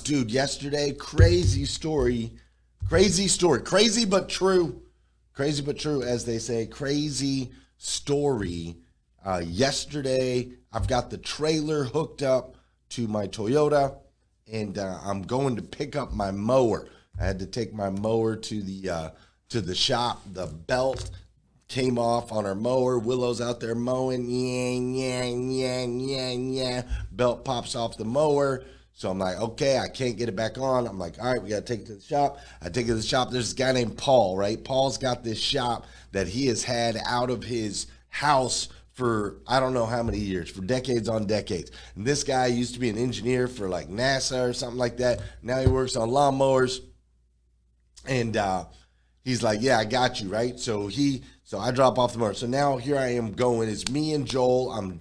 Dude, yesterday, crazy story. Crazy but true. Crazy but true, as they say. Crazy story. Yesterday, I've got the trailer hooked up to my Toyota, and I'm going to pick up my mower. I had to take my mower to the shop. The belt came off on our mower. Willow's out there mowing. Yeah. Belt pops off the mower. So I'm like, okay, I can't get it back on. I'm like, all right, we got to take it to the shop. I take it to the shop. There's this guy named Paul, right? Paul's got this shop that he has had out of his house for I don't know how many years, for decades on decades. And this guy used to be an engineer for like NASA or something like that. Now he works on lawnmowers. And he's like, yeah, I got you, right? So I drop off the mower. So now here I am going. It's me and Joel.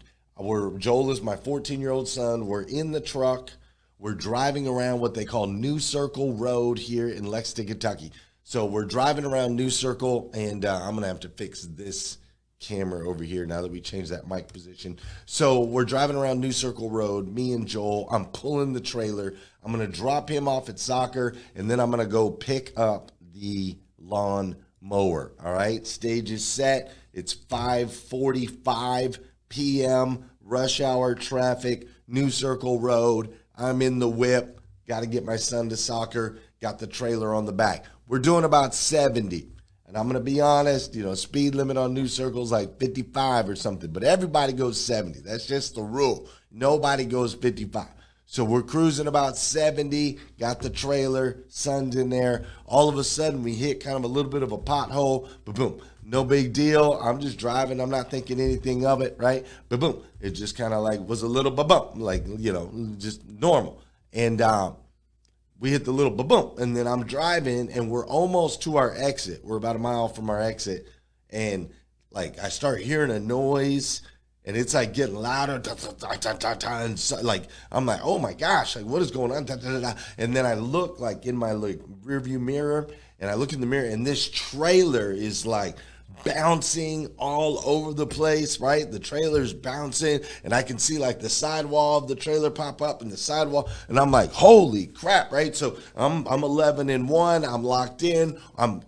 Joel is my 14-year-old son. We're in the truck. We're driving around what they call New Circle Road here in Lexington, Kentucky. So we're driving around New Circle, and I'm going to have to fix this camera over here now that we changed that mic position. So we're driving around New Circle Road, me and Joel. I'm pulling the trailer. I'm going to drop him off at soccer, and then I'm going to go pick up the lawn mower. All right, stage is set. It's 5:45 p.m. rush hour traffic, New Circle Road. I'm in the whip. Got to get my son to soccer. Got the trailer on the back. We're doing about 70. And I'm going to be honest, speed limit on New Circle is like 55 or something. But everybody goes 70. That's just the rule. Nobody goes 55. So we're cruising about 70, got the trailer, son's in there. All of a sudden, we hit kind of a little bit of a pothole. But boom, no big deal. I'm just driving. I'm not thinking anything of it, right? But boom, it just kind of like was a little ba-bump, like, just normal. And we hit the little ba-boom. And then I'm driving, and we're almost to our exit. We're about a mile from our exit. And, like, I start hearing a noise, and it's like getting louder, and so, like I'm like, oh my gosh, like what is going on? And then I look like in my rearview mirror, and I look in the mirror, and this trailer is like bouncing all over the place, right? The trailer's bouncing, and I can see like the sidewall of the trailer pop up and the sidewall, and I'm like, holy crap, right? So I'm 11-1. I'm locked in. I'm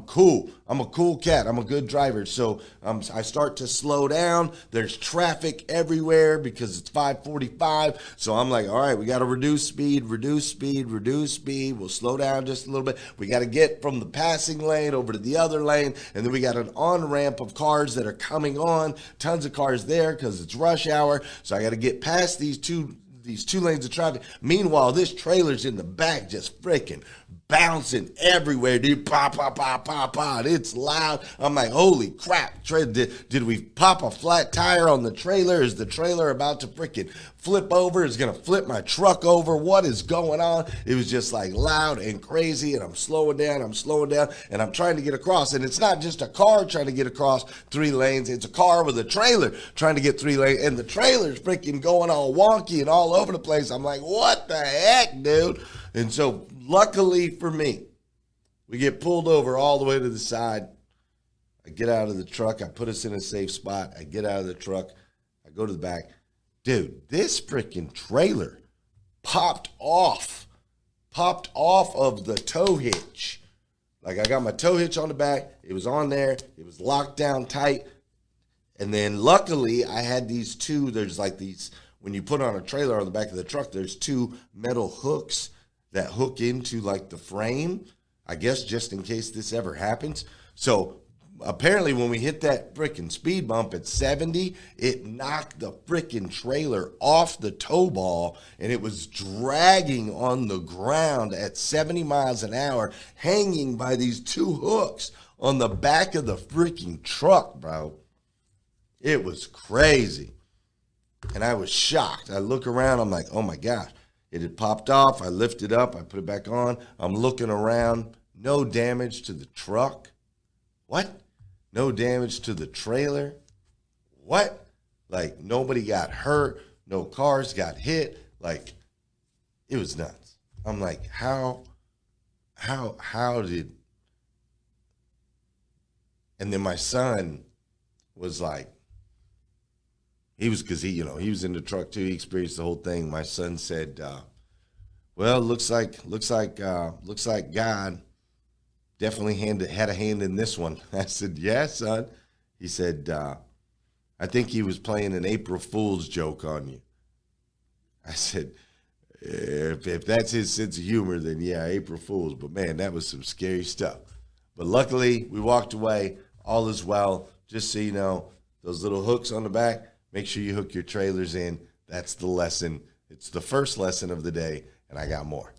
cool. I'm a cool cat. I'm a good driver. So I start to slow down. There's traffic everywhere because it's 5:45. So I'm like, all right, we got to reduce speed. We'll slow down just a little bit. We got to get from the passing lane over to the other lane, and then we got an on-ramp of cars that are coming on. Tons of cars there because it's rush hour. So I got to get past these two lanes of traffic. Meanwhile, this trailer's in the back just freaking bouncing everywhere, dude. Pop. It's loud. I'm like, holy crap. Did we pop a flat tire on the trailer? Is the trailer about to freaking flip over? Is going to flip my truck over? What is going on? It was just like loud and crazy, and I'm slowing down, and I'm trying to get across. And it's not just a car trying to get across 3 lanes. It's a car with a trailer trying to get 3 lanes, and the trailer's freaking going all wonky and all over the place. I'm like, what the heck, dude? And so luckily for me, we get pulled over all the way to the side. I get out of the truck. I put us in a safe spot. I get out of the truck. I go to the back. Dude, this freaking trailer popped off of the tow hitch. Like I got my tow hitch on the back. It was on there. It was locked down tight. And then luckily I had these two, there's like these, when you put on a trailer on the back of the truck, there's 2 metal hooks that hook into like the frame, I guess just in case this ever happens. So apparently when we hit that freaking speed bump at 70, it knocked the freaking trailer off the tow ball, and it was dragging on the ground at 70 miles an hour, hanging by these 2 hooks on the back of the freaking truck, bro. It was crazy. And I was shocked. I look around, I'm like, oh my gosh. It had popped off. I lifted it up. I put it back on. I'm looking around. No damage to the truck. What? No damage to the trailer. What? Like, nobody got hurt. No cars got hit. Like, it was nuts. I'm like, how did... And then my son was like, He was, because he was in the truck too. He experienced the whole thing. My son said, "Well, looks like God definitely had a hand in this one." I said, "Yeah, son." He said, "I think he was playing an April Fool's joke on you." I said, if that's his sense of humor, then yeah, April Fool's. But man, that was some scary stuff. But luckily, we walked away. All is well. Just so you know, those little hooks on the back, make sure you hook your trailers in. That's the lesson. It's the first lesson of the day, and I got more.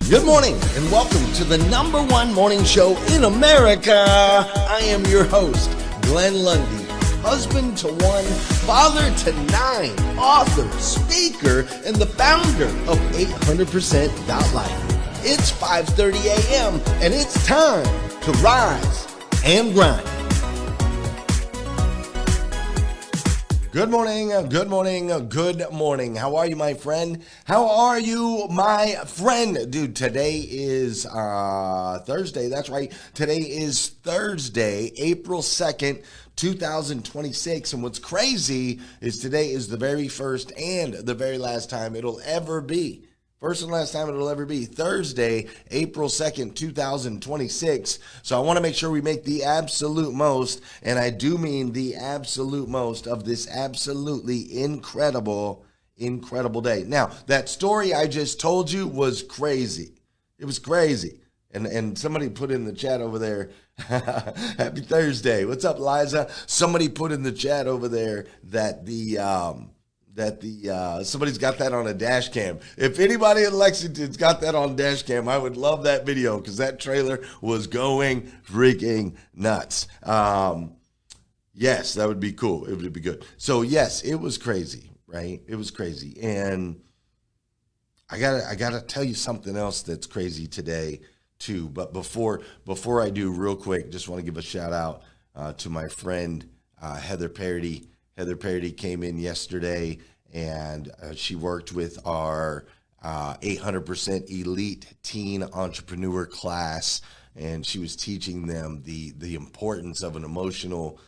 Good morning, and welcome to the #1 morning show in America. I am your host, Glenn Lundy. Husband to 1, father to 9, author, speaker, and the founder of 800%.life. It's 5:30 a.m. and it's time to rise and grind. Good morning, good morning, good morning. How are you, my friend? How are you, my friend? Dude, today is Thursday. That's right. Today is Thursday, April 2nd, 2026. And what's crazy is today is the very first and the very last time it'll ever be. First and last time it'll ever be Thursday, April 2nd, 2026. So I want to make sure we make the absolute most, and I do mean the absolute most of this absolutely incredible day. Now, that story I just told you was crazy. It was crazy. And somebody put in the chat over there, happy Thursday. What's up, Liza? Somebody put in the chat over there that somebody's got that on a dash cam. If anybody in Lexington's got that on dash cam, I would love that video because that trailer was going freaking nuts. Yes, that would be cool. It would be good. So yes, it was crazy, right? It was crazy. And I gotta tell you something else that's crazy today too. But before I do, real quick, just want to give a shout out to my friend Heather Parody. Heather Parody came in yesterday, and she worked with our 800% Elite Teen Entrepreneur class, and she was teaching them the importance of an emotional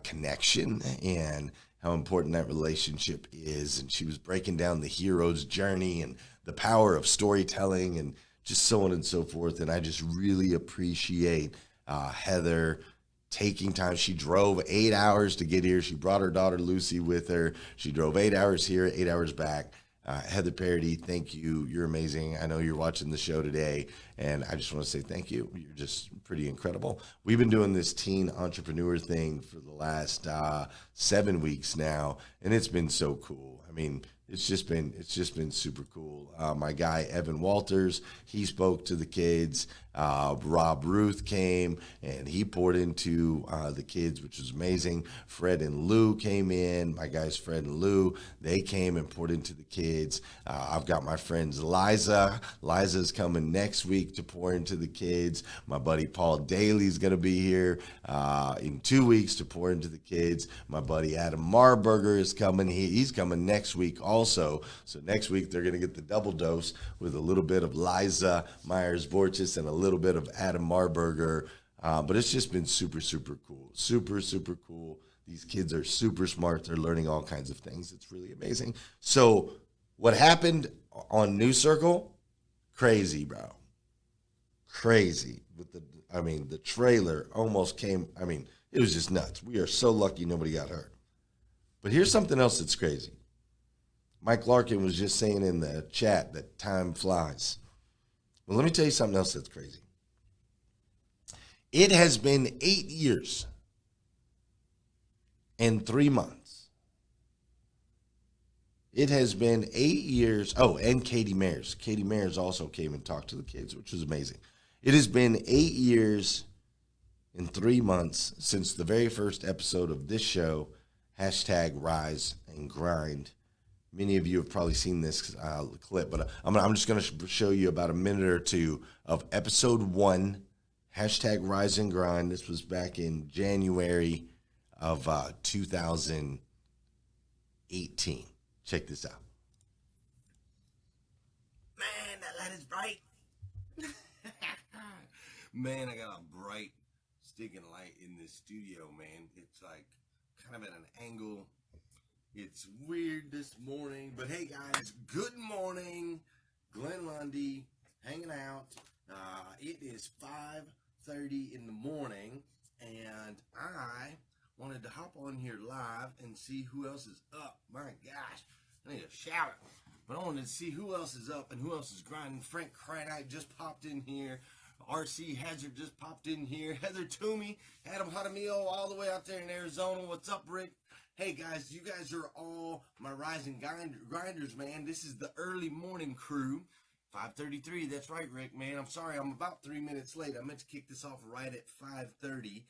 connection and how important that relationship is. And she was breaking down the hero's journey and the power of storytelling and just so on and so forth. And I just really appreciate Heather taking time. She drove 8 hours to get here. She brought her daughter Lucy with her. She drove 8 hours here, 8 hours back. Heather Parody, thank you. You're amazing. I know you're watching the show today, and I just want to say thank you. You're just pretty incredible. We've been doing this teen entrepreneur thing for the last 7 weeks now, and it's been so cool. I mean, it's just been super cool. My guy Evan Walters, he spoke to the kids. Rob Ruth came and he poured into the kids, which was amazing. Fred and Lou came in. My guys Fred and Lou, they came and poured into the kids. I've got my friends Liza. Liza's coming next week to pour into the kids. My buddy Paul Daly's going to be here in 2 weeks to pour into the kids. My buddy Adam Marburger is coming. He's coming next week also. So next week they're going to get the double dose with a little bit of Liza Myers-Vorchis and a little bit of Adam Marburger. But it's just been super, super cool. Super, super cool. These kids are super smart. They're learning all kinds of things. It's really amazing. So what happened on News Circle? Crazy, bro. Crazy. The trailer almost came. It was just nuts. We are so lucky nobody got hurt. But here's something else that's crazy. Mike Larkin was just saying in the chat that time flies. Well, let me tell you something else that's crazy. It has been 8 years and 3 months. It has been 8 years. Oh, and Katie Mayers. Katie Mayers also came and talked to the kids, which was amazing. It has been 8 years and 3 months since the very first episode of this show, #RiseAndGrind. Many of you have probably seen this clip, but I'm just going to show you about a minute or two of episode 1, #RiseAndGrind. This was back in January of 2018. Check this out. Man, that light is bright. Man, I got a bright sticking light in this studio, man. It's like kind of at an angle. It's weird this morning, but hey guys, good morning. Glenn Lundy, hanging out. It is 5:30 in the morning, and I wanted to hop on here live and see who else is up. My gosh, I need to shout it. But I wanted to see who else is up and who else is grinding. Frank Cranite just popped in here. RC Hazard just popped in here. Heather Toomey, Adam Jaramillo, all the way out there in Arizona. What's up, Rick? Hey, guys, you guys are all my rising grinders, man. This is the early morning crew. 5:33, that's right, Rick, man. I'm sorry, I'm about 3 minutes late. I meant to kick this off right at 5:30.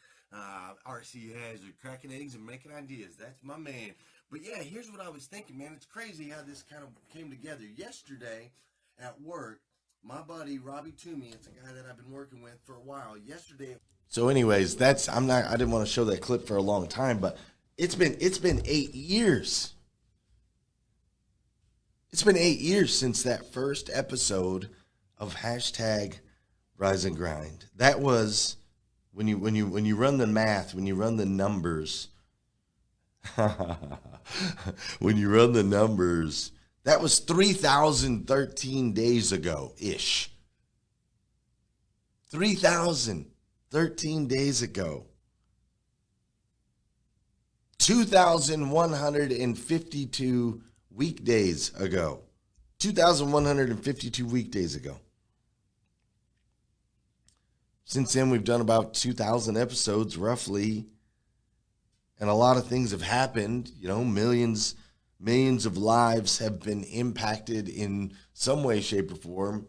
RC Hazard, cracking eggs and making ideas. That's my man. But yeah, here's what I was thinking, man. It's crazy how this kind of came together. Yesterday at work, my buddy Robbie Toomey, it's a guy that I've been working with for a while. Yesterday. So anyways, I didn't want to show that clip for a long time, but it's been 8 years. It's been 8 years since that first episode of #RiseandGrind. That was when you run the math, when you run the numbers. When you run the numbers, that was 3,013 days ago-ish. 3,013 days ago. 2,152 weekdays ago. 2,152 weekdays ago. Since then, we've done about 2,000 episodes, roughly. And a lot of things have happened. You know, millions of lives have been impacted in some way, shape, or form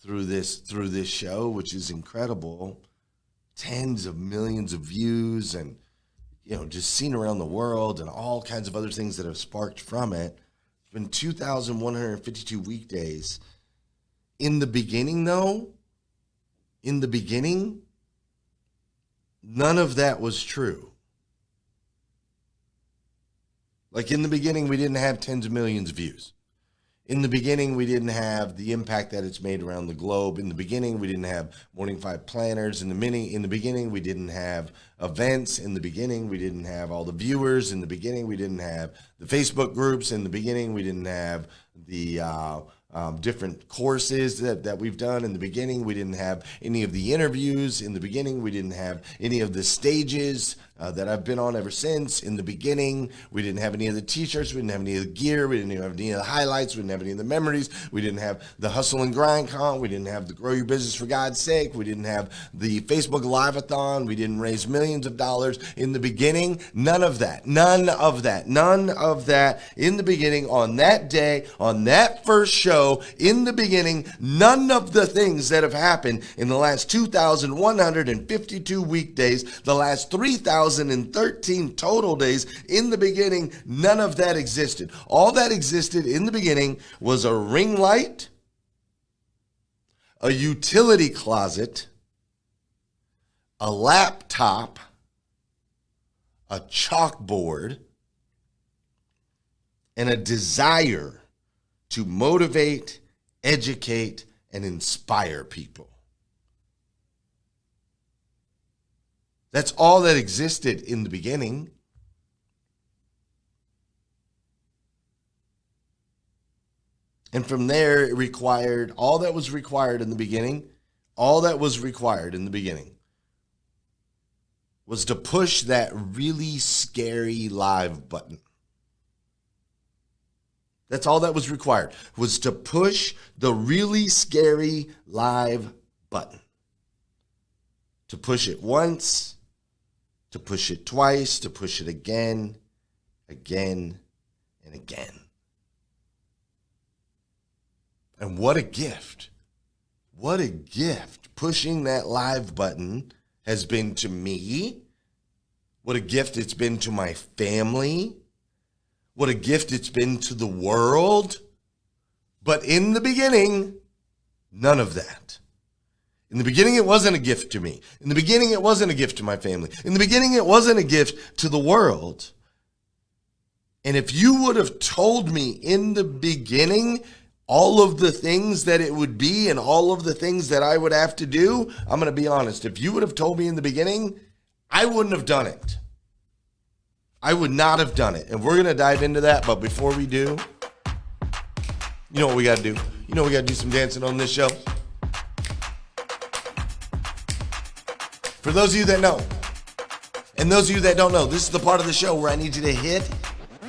through this show, which is incredible. Tens of millions of views and, you know, just seen around the world and all kinds of other things that have sparked from it. It's been 2,152 weekdays. In the beginning, though, none of that was true. Like in the beginning, we didn't have tens of millions of views. In the beginning, we didn't have the impact that it's made around the globe. In the beginning, we didn't have Morning 5 planners. In the beginning, we didn't have events. In the beginning, we didn't have all the viewers. In the beginning, we didn't have the Facebook groups. In the beginning, we didn't have the different courses that we've done. In the beginning, we didn't have any of the interviews. In the beginning, we didn't have any of the stages that I've been on ever since. In the beginning, we didn't have any of the t-shirts. We didn't have any of the gear. We didn't even have any of the highlights. We didn't have any of the memories. We didn't have the hustle and grind con. We didn't have the grow your business for God's sake. We didn't have the Facebook Live-a-thon. We didn't raise millions of dollars. In the beginning, none of that. None of that. None of that. In the beginning, on that day, on that first show, in the beginning, none of the things that have happened in the last 2,152 weekdays, the last 3,013 total days, in the beginning, none of that existed. All that existed in the beginning was a ring light, a utility closet, a laptop, a chalkboard, and a desire to motivate, educate, and inspire people. That's all that existed in the beginning. And from there, it required all that was required in the beginning. All that was required in the beginning was to push that really scary live button. That's all that was required, was to push the really scary live button. To push it once, to push it twice, to push it again, and again. And what a gift. What a gift pushing that live button has been to me. What a gift it's been to my family. What a gift it's been to the world. But in the beginning, none of that. In the beginning, it wasn't a gift to me. In the beginning, it wasn't a gift to my family. In the beginning, it wasn't a gift to the world. And if you would have told me in the beginning all of the things that it would be and all of the things that I would have to do, I'm going to be honest. If you would have told me in the beginning, I wouldn't have done it. I would not have done it. And we're going to dive into that. But before we do, you know what we got to do? You know we got to do some dancing on this show. For those of you that know, and those of you that don't know, this is the part of the show where I need you to hit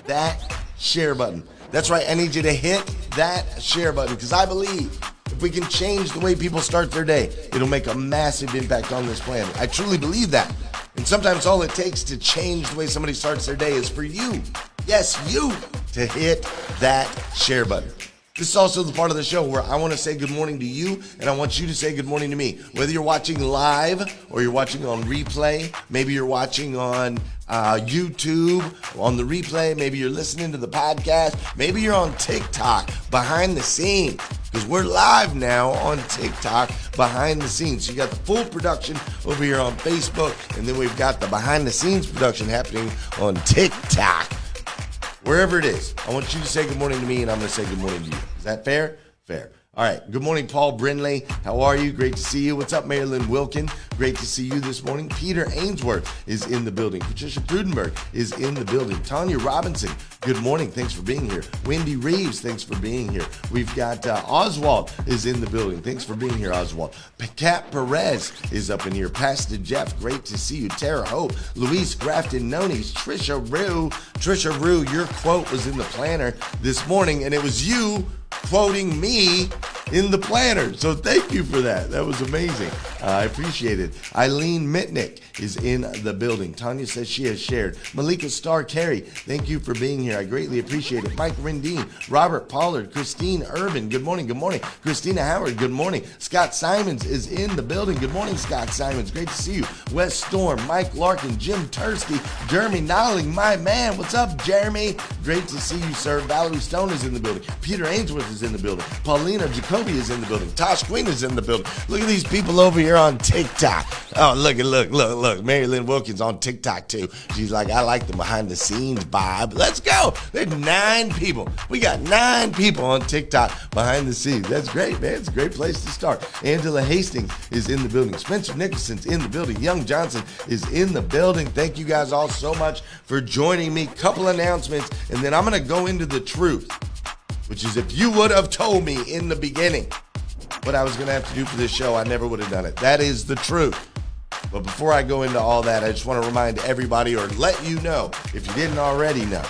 that share button. That's right. I need you to hit that share button because I believe if we can change the way people start their day, it'll make a massive impact on this planet. I truly believe that. And sometimes all it takes to change the way somebody starts their day is for you, yes, you, to hit that share button. This is also the part of the show where I want to say good morning to you, and I want you to say good morning to me. Whether you're watching live or you're watching on replay, maybe you're watching on YouTube on the replay, maybe you're listening to the podcast, maybe you're on TikTok behind the scenes, because we're live now on TikTok behind the scenes. So you got the full production over here on Facebook, and then we've got the behind the scenes production happening on TikTok. Wherever it is, I want you to say good morning to me, and I'm going to say good morning to you. Is that fair? Fair. All right. Good morning, Paul Brindley. How are you? Great to see you. What's up, Marilyn Wilkin? Great to see you this morning. Peter Ainsworth is in the building. Patricia Prudenberg is in the building. Tanya Robinson, good morning. Thanks for being here. Wendy Reeves, thanks for being here. We've got Oswald is in the building. Thanks for being here, Oswald. Kat Perez is up in here. Pastor Jeff, great to see you. Tara Hope, Luis Grafton Nonis, Trisha Rue. Trisha Rue, your quote was in the planner this morning, and it was you quoting me in the planner. So thank you for that. That was amazing. I appreciate it. Eileen Mitnick is in the building. Tanya says she has shared. Malika Star Carey, thank you for being here. I greatly appreciate it. Mike Rendine, Robert Pollard, Christine Urban, good morning, good morning. Christina Howard, good morning. Scott Simons is in the building. Good morning, Scott Simons. Great to see you. Wes Storm, Mike Larkin, Jim Tursky, Jeremy Nolling, my man. What's up, Jeremy? Great to see you, sir. Valerie Stone is in the building. Peter Ainsworth is in the building. Paulina Jacoby is in the building. Tosh Queen is in the building. Look at these people over here on TikTok. Oh, look. Mary Lynn Wilkins on TikTok too. She's like, I like the behind the scenes vibe. Let's go. There's 9 people. We got 9 people on TikTok behind the scenes. That's great, man. It's a great place to start. Angela Hastings is in the building. Spencer Nicholson's in the building. Young Johnson is in the building. Thank you guys all so much for joining me. Couple announcements, and then I'm going to go into the truth, which is if you would have told me in the beginning what I was going to have to do for this show, I never would have done it. That is the truth. But before I go into all that, I just want to remind everybody or let you know, if you didn't already know,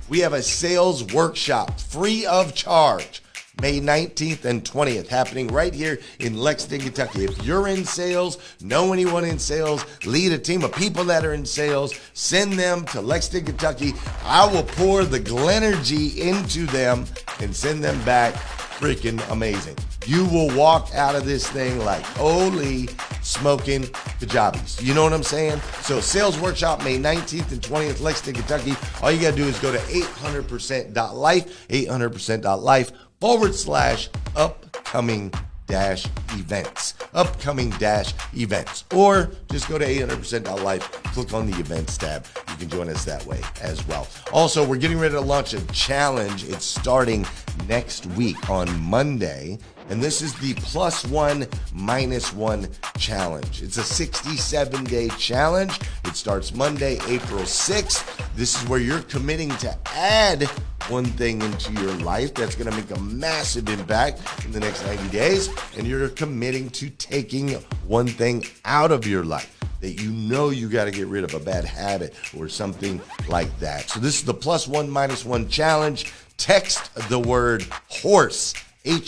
we have a sales workshop free of charge May 19th and 20th happening right here in Lexington, Kentucky. If you're in sales, know anyone in sales, lead a team of people that are in sales, send them to Lexington, Kentucky. I will pour the Glenergy into them and send them back freaking amazing. You will walk out of this thing like, holy smoking kajabis. You know what I'm saying? So sales workshop May 19th and 20th, Lexington, Kentucky. All you got to do is go to 800%.life, 800%.life/upcoming-events, or just go to 800%.life, click on the events tab. You can join us that way as well. Also, we're getting ready to launch a challenge. It's starting next week on Monday. And this is the +1 -1 challenge. It's a 67-day challenge. It starts Monday, April 6th. This is where you're committing to add one thing into your life that's going to make a massive impact in the next 90 days. And you're committing to taking one thing out of your life that you know you got to get rid of, a bad habit or something like that. So this is the +1 -1 challenge. Text the word horse,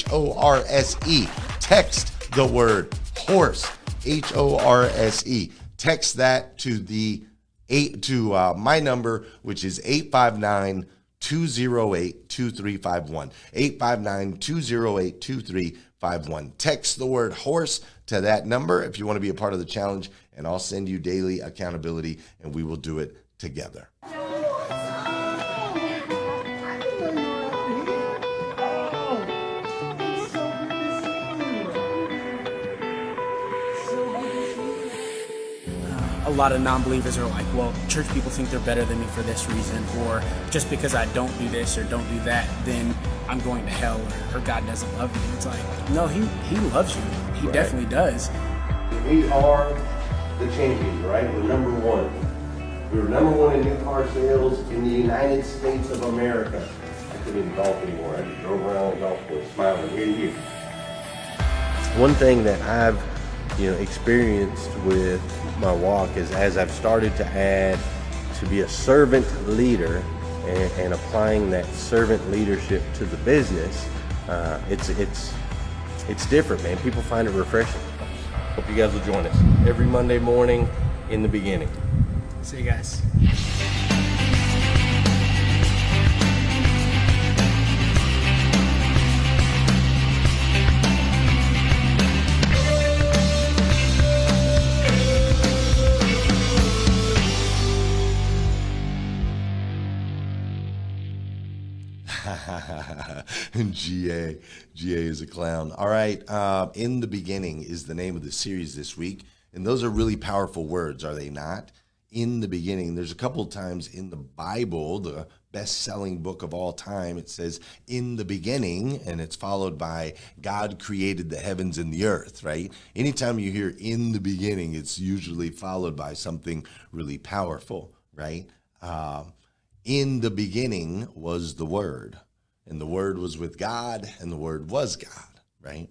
HORSE. Text the word horse, HORSE. Text that to my number, which is 859-208-2351. 859-208-2351. Text the word horse to that number if you want to be a part of the challenge, and I'll send you daily accountability, and we will do it together. A lot of non-believers are like, well, church people think they're better than me for this reason, or just because I don't do this or don't do that, then I'm going to hell, or God doesn't love me. It's like, no, he loves you. He Right. definitely does. We are the champions, right? We're number one. We were number one in new car sales in the United States of America. I couldn't even golf anymore. I just drove around the golf course smiling. Rearview. One thing that I've experienced with my walk is as I've started to add to be a servant leader and applying that servant leadership to the business, it's different, man. People find it refreshing. Hope you guys will join us every Monday morning in the beginning. See you guys. GA is a clown. All right, in the beginning is the name of the series this week, and those are really powerful words, are they not? In the beginning. There's a couple of times in the Bible, the best-selling book of all time, it says in the beginning, and it's followed by God created the heavens and the earth, right? Anytime you hear in the beginning, it's usually followed by something really powerful, right? In the beginning was the Word, and the Word was with God, and the Word was God, right?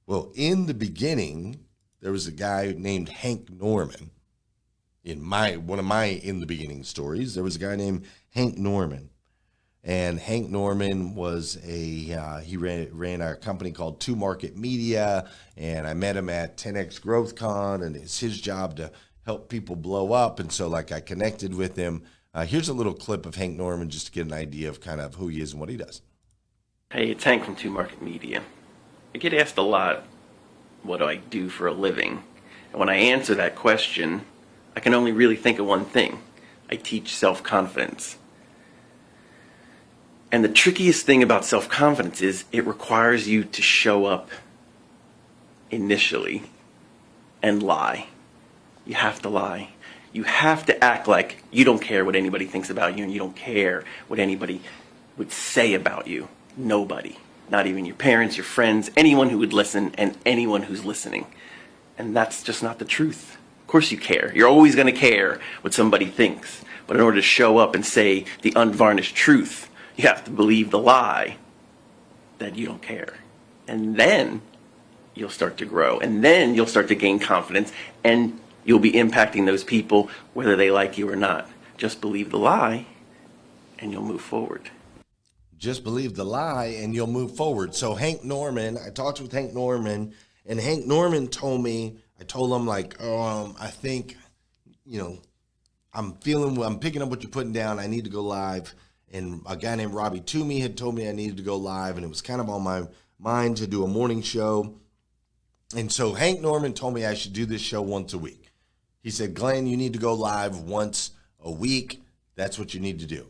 Well, in the beginning, there was a guy named Hank Norman. In one of my in the beginning stories, there was a guy named Hank Norman, and Hank Norman was he ran a company called 2 Market Media, and I met him at 10X Growth Con, and it's his job to help people blow up, and so I connected with him. Here's a little clip of Hank Norman just to get an idea of kind of who he is and what he does. Hey, it's Hank from 2 Market Media. I get asked a lot, what do I do for a living? And when I answer that question, I can only really think of one thing. I teach self-confidence. And the trickiest thing about self-confidence is it requires you to show up initially and lie. You have to lie. You have to act like you don't care what anybody thinks about you, and you don't care what anybody would say about you. Nobody. Not even your parents, your friends, anyone who would listen, and anyone who's listening. And that's just not the truth. Of course you care. You're always going to care what somebody thinks. But in order to show up and say the unvarnished truth, you have to believe the lie that you don't care. And then you'll start to grow. And then you'll start to gain confidence, and you'll be impacting those people whether they like you or not. Just believe the lie, and you'll move forward. Just believe the lie, and you'll move forward. So Hank Norman, I talked with Hank Norman, and Hank Norman told me, I told him I think, I'm picking up what you're putting down. I need to go live. And a guy named Robbie Toomey had told me I needed to go live, and it was kind of on my mind to do a morning show. And so Hank Norman told me I should do this show once a week. He said, Glenn, you need to go live once a week. That's what you need to do.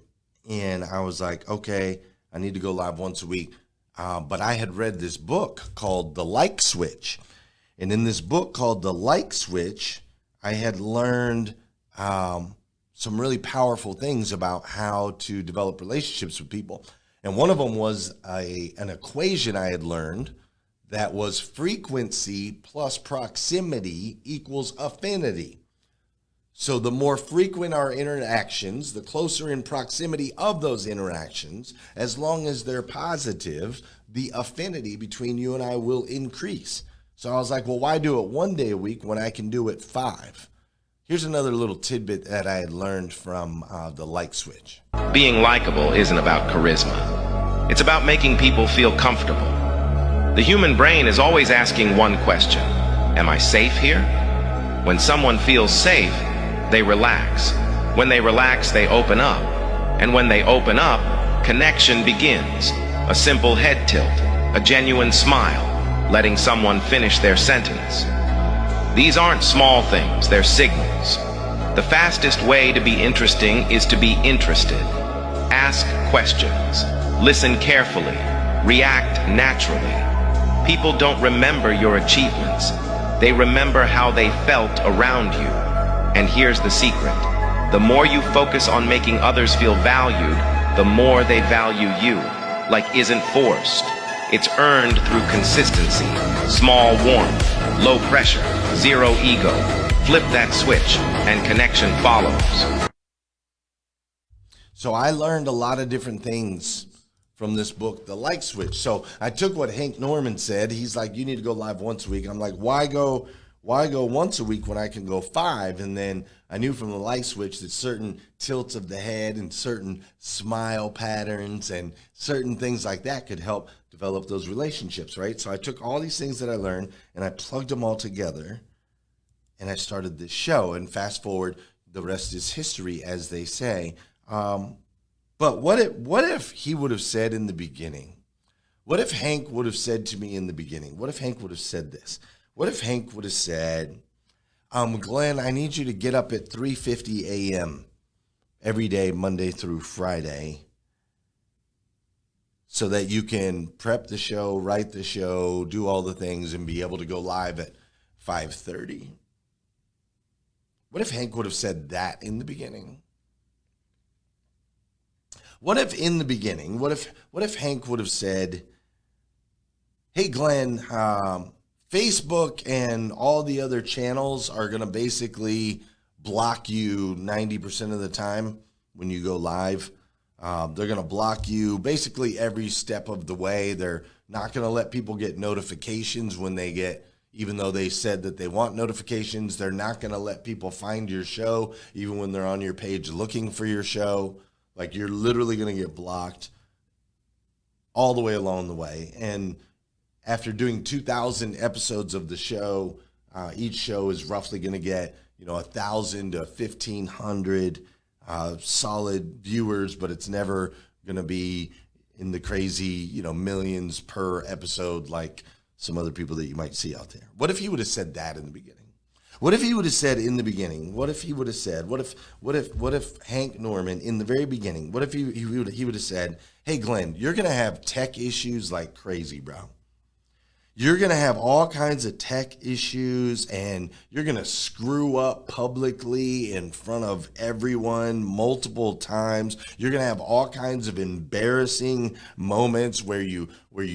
And I was like, okay, I need to go live once a week. But I had read this book called The Like Switch. And in this book called The Like Switch, I had learned some really powerful things about how to develop relationships with people. And one of them was an equation I had learned that was frequency plus proximity equals affinity. So the more frequent our interactions, the closer in proximity of those interactions, as long as they're positive, the affinity between you and I will increase. So I was like, well, why do it 1 day a week when I can do it 5? Here's another little tidbit that I had learned from The Like Switch. Being likable isn't about charisma. It's about making people feel comfortable. The human brain is always asking one question: am I safe here? When someone feels safe, they relax. When they relax, they open up. And when they open up, connection begins. A simple head tilt, a genuine smile, letting someone finish their sentence. These aren't small things, they're signals. The fastest way to be interesting is to be interested. Ask questions. Listen carefully. React naturally. People don't remember your achievements. They remember how they felt around you. And here's the secret. The more you focus on making others feel valued, the more they value you. Like isn't forced. It's earned through consistency, small warmth, low pressure, zero ego. Flip that switch, and connection follows. So I learned a lot of different things from this book, The Light Switch. So I took what Hank Norman said. He's like, you need to go live once a week. I'm like, why go once a week when I can go 5? And then I knew from The Light Switch that certain tilts of the head and certain smile patterns and certain things like that could help develop those relationships, right? So I took all these things that I learned and I plugged them all together and I started this show. And fast forward, the rest is history, as they say. But what if he would have said in the beginning? What if Hank would have said to me in the beginning? What if Hank would have said this? What if Hank would have said, Glenn, I need you to get up at 3:50 a.m. every day, Monday through Friday, so that you can prep the show, write the show, do all the things, and be able to go live at 5:30? What if Hank would have said that in the beginning? What if in the beginning, what if Hank would have said, hey, Glenn, Facebook and all the other channels are going to basically block you 90% of the time when you go live. They're going to block you basically every step of the way. They're not going to let people get notifications when they get, even though they said that they want notifications, they're not going to let people find your show, even when they're on your page looking for your show. Like, you're literally going to get blocked all the way along the way. And after doing 2,000 episodes of the show, each show is roughly going to get, 1,000 to 1,500 solid viewers, but it's never going to be in the crazy, millions per episode like some other people that you might see out there. What if he would have said that in the beginning? What if he would have said in the beginning? What if he would have said? What if Hank Norman in the very beginning? What if he would have said, "Hey Glenn, you're gonna have tech issues like crazy, bro. You're going to have all kinds of tech issues and you're going to screw up publicly in front of everyone multiple times. You're going to have all kinds of embarrassing moments where you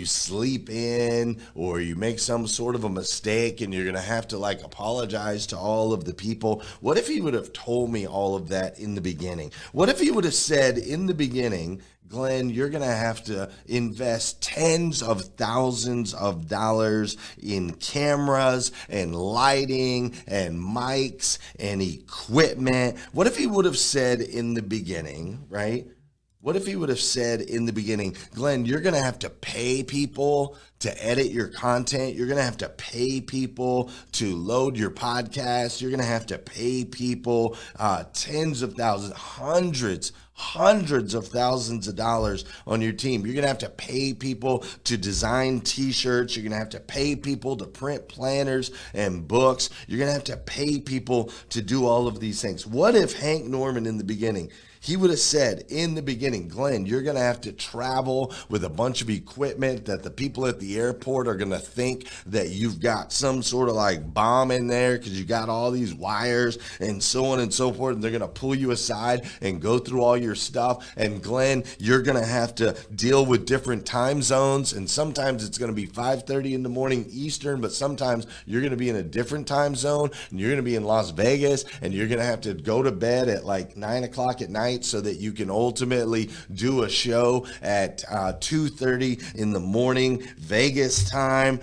sleep in or you make some sort of a mistake and you're going to have to apologize to all of the people." What if he would have told me all of that in the beginning? What if he would have said in the beginning, "Glenn, you're going to have to invest tens of thousands of dollars in cameras and lighting and mics and equipment"? What if he would have said in the beginning, right? What if he would have said in the beginning, "Glenn, you're going to have to pay people to edit your content. You're going to have to pay people to load your podcast. You're going to have to pay people tens of thousands, hundreds of thousands of dollars on your team. You're going to have to pay people to design t-shirts. You're going to have to pay people to print planners and books. You're going to have to pay people to do all of these things." What if Hank Norman in the beginning, he would have said in the beginning, "Glenn, you're going to have to travel with a bunch of equipment that the people at the airport are going to think that you've got some sort of bomb in there because you got all these wires and so on and so forth. And they're going to pull you aside and go through all your stuff. And Glenn, you're going to have to deal with different time zones. And sometimes it's going to be 5:30 in the morning Eastern, but sometimes you're going to be in a different time zone and you're going to be in Las Vegas and you're going to have to go to bed at 9 o'clock at night so that you can ultimately do a show at 2:30 in the morning Vegas time."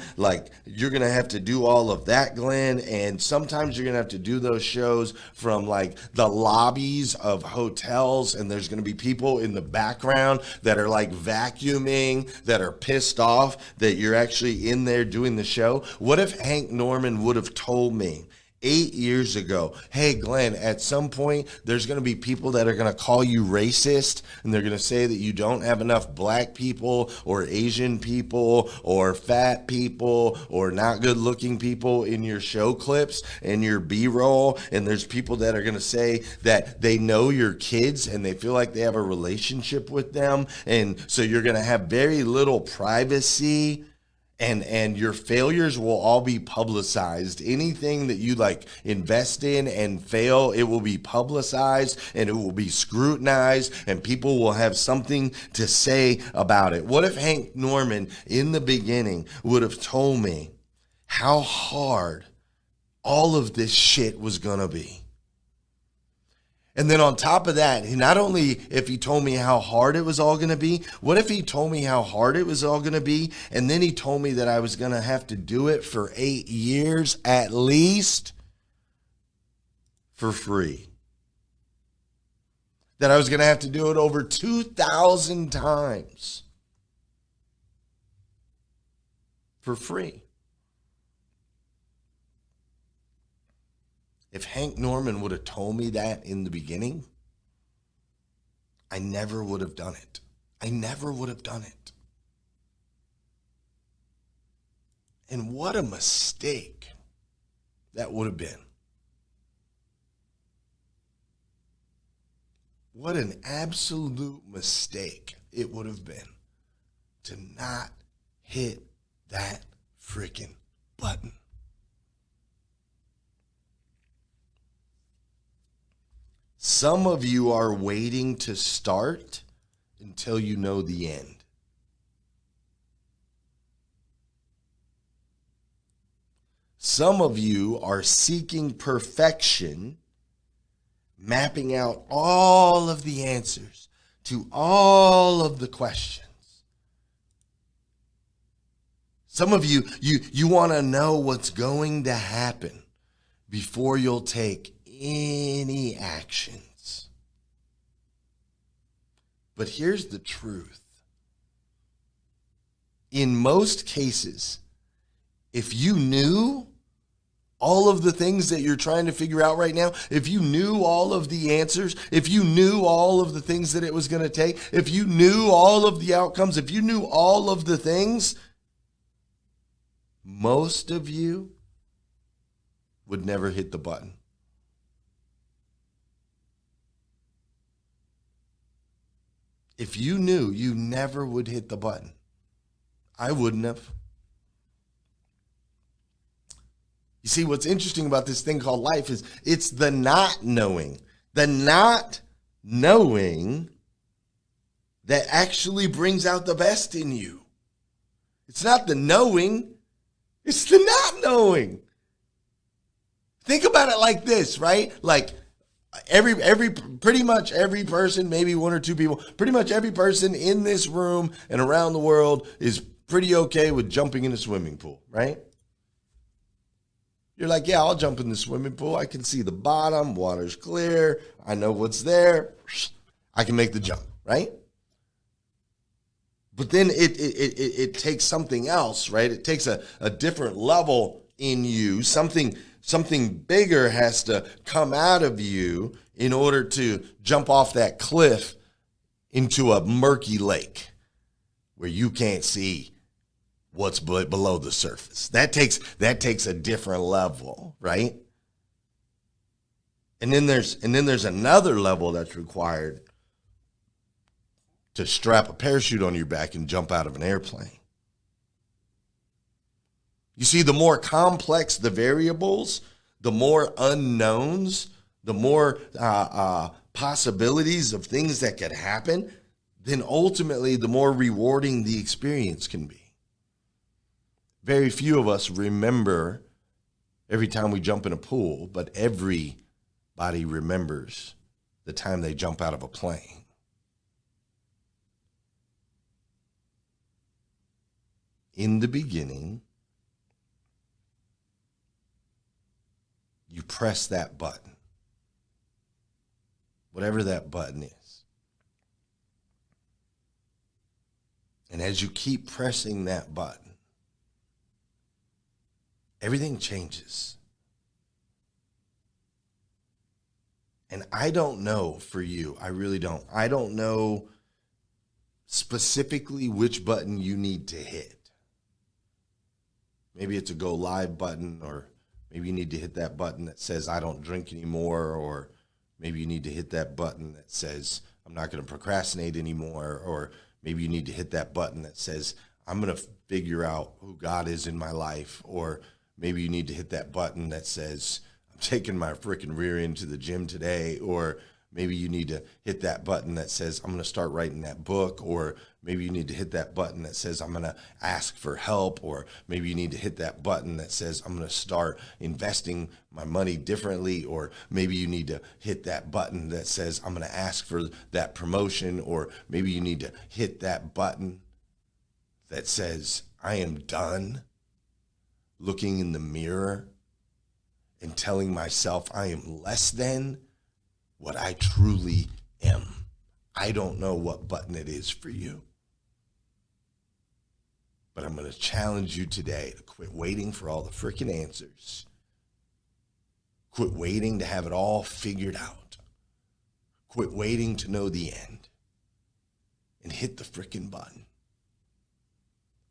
You're going to have to do all of that, Glenn. And sometimes you're going to have to do those shows from the lobbies of hotels. And there's going to be people in the background that are vacuuming, that are pissed off that you're actually in there doing the show. What if Hank Norman would have told me 8 years ago, "Hey, Glenn, at some point, there's going to be people that are going to call you racist, and they're going to say that you don't have enough black people or Asian people or fat people or not good-looking people in your show clips and your B-roll, and there's people that are going to say that they know your kids and they feel like they have a relationship with them, and so you're going to have very little privacy. And your failures will all be publicized. Anything that you invest in and fail, it will be publicized and it will be scrutinized and people will have something to say about it." What if Hank Norman in the beginning would have told me how hard all of this shit was gonna be? And then on top of that, not only if he told me how hard it was all going to be, what if he told me how hard it was all going to be, and then he told me that I was going to have to do it for 8 years at least for free? That I was going to have to do it over 2,000 times for free. If Hank Norman would have told me that in the beginning, I never would have done it. I never would have done it. And what a mistake that would have been. What an absolute mistake it would have been to not hit that freaking button. Some of you are waiting to start until you know the end. Some of you are seeking perfection, mapping out all of the answers to all of the questions. Some of you want to know what's going to happen before you'll take any actions. But here's the truth. In most cases, if you knew all of the things that you're trying to figure out right now, if you knew all of the answers, if you knew all of the things that it was going to take, if you knew all of the outcomes, if you knew all of the things, most of you would never hit the button. If you knew, you never would hit the button. I wouldn't have. You see, what's interesting about this thing called life is it's the not knowing. The not knowing that actually brings out the best in you. It's not the knowing, it's the not knowing. Think about it like this, right? Like pretty much every person, maybe one or two people, pretty much every person in this room and around the world is pretty okay with jumping in a swimming pool, right? You're like, yeah, I'll jump in the swimming pool. I can see the bottom, water's clear. I know what's there. I can make the jump, right? But then it takes something else, right? It takes a different level in you. Something bigger has to come out of you in order to jump off that cliff into a murky lake where you can't see what's below the surface. That takes a different level, right? And then there's another level that's required to strap a parachute on your back and jump out of an airplane. You see, the more complex the variables, the more unknowns, the more possibilities of things that could happen, then ultimately the more rewarding the experience can be. Very few of us remember every time we jump in a pool, but everybody remembers the time they jump out of a plane. In the beginning, you press that button, whatever that button is. And as you keep pressing that button, everything changes. And I don't know for you, I really don't. I don't know specifically which button you need to hit. Maybe it's a go live button, or maybe you need to hit that button that says I don't drink anymore, or maybe you need to hit that button that says I'm not going to procrastinate anymore, or maybe you need to hit that button that says I'm going to figure out who God is in my life, or maybe you need to hit that button that says I'm taking my freaking rear end to the gym today, or maybe you need to hit that button that says, I'm going to start writing that book, or maybe you need to hit that button that says, I'm going to ask for help, or maybe you need to hit that button that says, I'm going to start investing my money differently, or maybe you need to hit that button that says, I'm going to ask for that promotion, or maybe you need to hit that button that says, I am done looking in the mirror and telling myself I am less than what I truly am. I don't know what button it is for you, but I'm going to challenge you today to quit waiting for all the freaking answers. Quit waiting to have it all figured out. Quit waiting to know the end and hit the freaking button.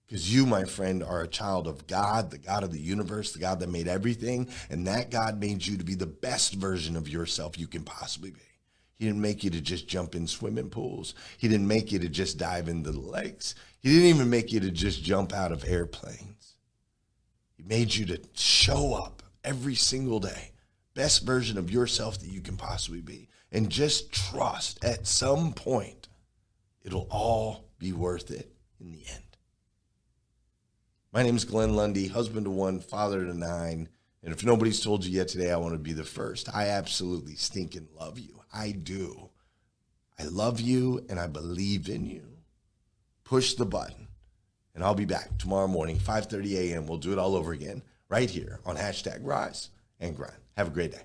Because you, my friend, are a child of God, the God of the universe, the God that made everything, and that God made you to be the best version of yourself you can possibly be. He didn't make you to just jump in swimming pools. He didn't make you to just dive into the lakes. He didn't even make you to just jump out of airplanes. He made you to show up every single day, best version of yourself that you can possibly be, and just trust at some point it'll all be worth it in the end. My name is Glenn Lundy, husband to one, father to nine. And if nobody's told you yet today, I want to be the first. I absolutely stinking love you. I do. I love you and I believe in you. Push the button. And I'll be back tomorrow morning, 5:30 a.m. We'll do it all over again right here on #Rise and Grind. Have a great day.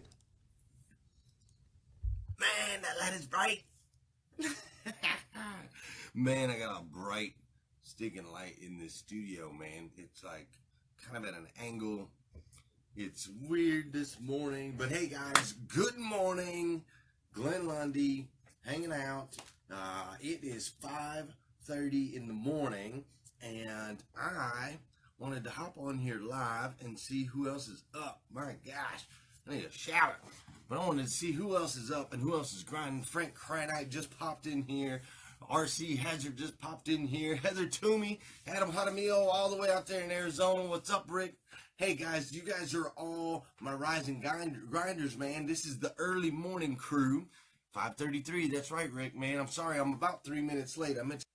Man, that light is bright. Man, I got a bright sticking light in this studio, man. It's like kind of at an angle. It's weird this morning, but hey guys, good morning. Glenn Lundy hanging out. It is 5:30 in the morning, and I wanted to hop on here live and see who else is up. My gosh, I need to shout it. But I wanted to see who else is up and who else is grinding. Frank Cranite just popped in here. RC Hazard just popped in here. Heather Toomey, Adam Hadamio, all the way out there in Arizona. What's up, Rick? Hey, guys, you guys are all my Rise and Grinders, man. This is the early morning crew. 5:33, that's right, Rick, man. I'm sorry, I'm about 3 minutes late. I meant to